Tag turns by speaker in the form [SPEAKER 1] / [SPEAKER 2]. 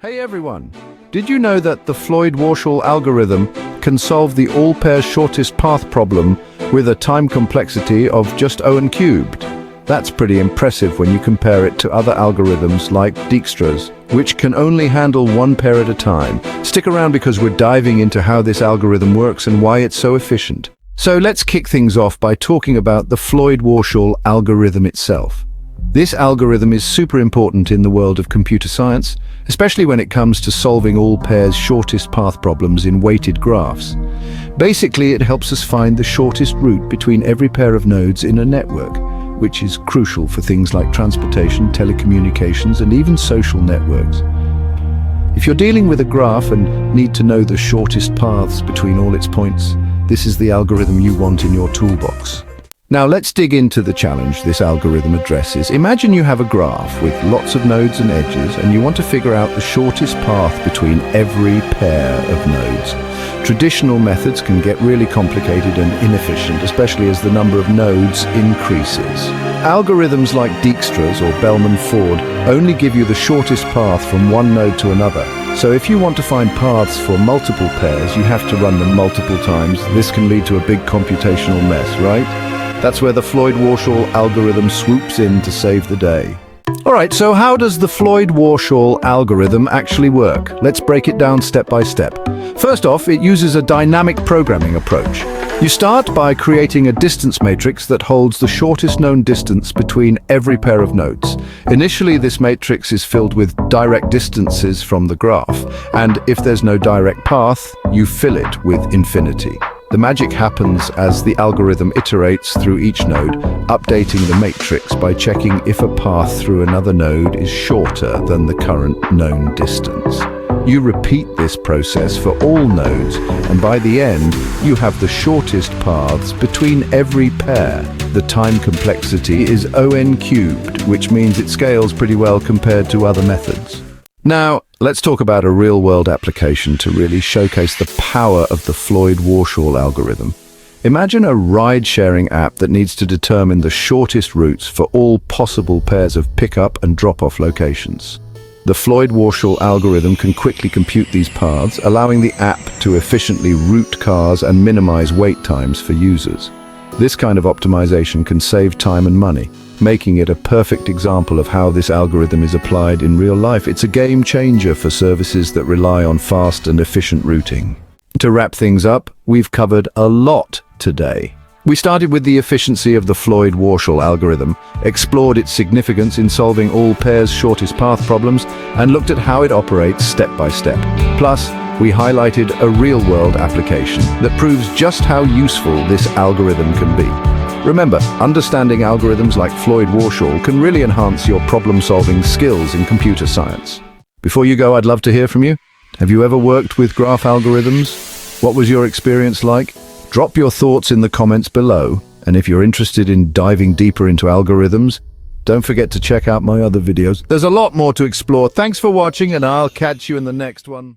[SPEAKER 1] Hey everyone! Did you know that the Floyd-Warshall algorithm can solve the all pairs shortest path problem with a time complexity of just O(n) cubed? That's pretty impressive when you compare it to other algorithms like Dijkstra's, which can only handle one pair at a time. Stick around because we're diving into how this algorithm works and why it's so efficient. So let's kick things off by talking about the Floyd-Warshall algorithm itself. This algorithm is super important in the world of computer science, especially when it comes to solving all pairs shortest path problems in weighted graphs. Basically, it helps us find the shortest route between every pair of nodes in a network, which is crucial for things like transportation, telecommunications, and even social networks. If you're dealing with a graph and need to know the shortest paths between all its points, this is the algorithm you want in your toolbox. Now let's dig into the challenge this algorithm addresses. Imagine you have a graph with lots of nodes and edges, and you want to figure out the shortest path between every pair of nodes. Traditional methods can get really complicated and inefficient, especially as the number of nodes increases. Algorithms like Dijkstra's or Bellman-Ford only give you the shortest path from one node to another. So if you want to find paths for multiple pairs, you have to run them multiple times. This can lead to a big computational mess, right? That's where the Floyd-Warshall algorithm swoops in to save the day. Alright, so how does the Floyd-Warshall algorithm actually work? Let's break it down step by step. First off, it uses a dynamic programming approach. You start by creating a distance matrix that holds the shortest known distance between every pair of nodes. Initially, this matrix is filled with direct distances from the graph, and if there's no direct path, you fill it with infinity. The magic happens as the algorithm iterates through each node, updating the matrix by checking if a path through another node is shorter than the current known distance. You repeat this process for all nodes, and by the end, you have the shortest paths between every pair. The time complexity is O(n) cubed, which means it scales pretty well compared to other methods. Now, let's talk about a real-world application to really showcase the power of the Floyd-Warshall algorithm. Imagine a ride-sharing app that needs to determine the shortest routes for all possible pairs of pick-up and drop-off locations. The Floyd-Warshall algorithm can quickly compute these paths, allowing the app to efficiently route cars and minimize wait times for users. This kind of optimization can save time and money, making it a perfect example of how this algorithm is applied in real life. It's a game changer for services that rely on fast and efficient routing. To wrap things up, we've covered a lot today. We started with the efficiency of the Floyd-Warshall algorithm, explored its significance in solving all pairs' shortest path problems, and looked at how it operates step by step. Plus, we highlighted a real-world application that proves just how useful this algorithm can be. Remember, understanding algorithms like Floyd-Warshall can really enhance your problem-solving skills in computer science. Before you go, I'd love to hear from you. Have you ever worked with graph algorithms? What was your experience like? Drop your thoughts in the comments below, and if you're interested in diving deeper into algorithms, don't forget to check out my other videos. There's a lot more to explore. Thanks for watching, and I'll catch you in the next one.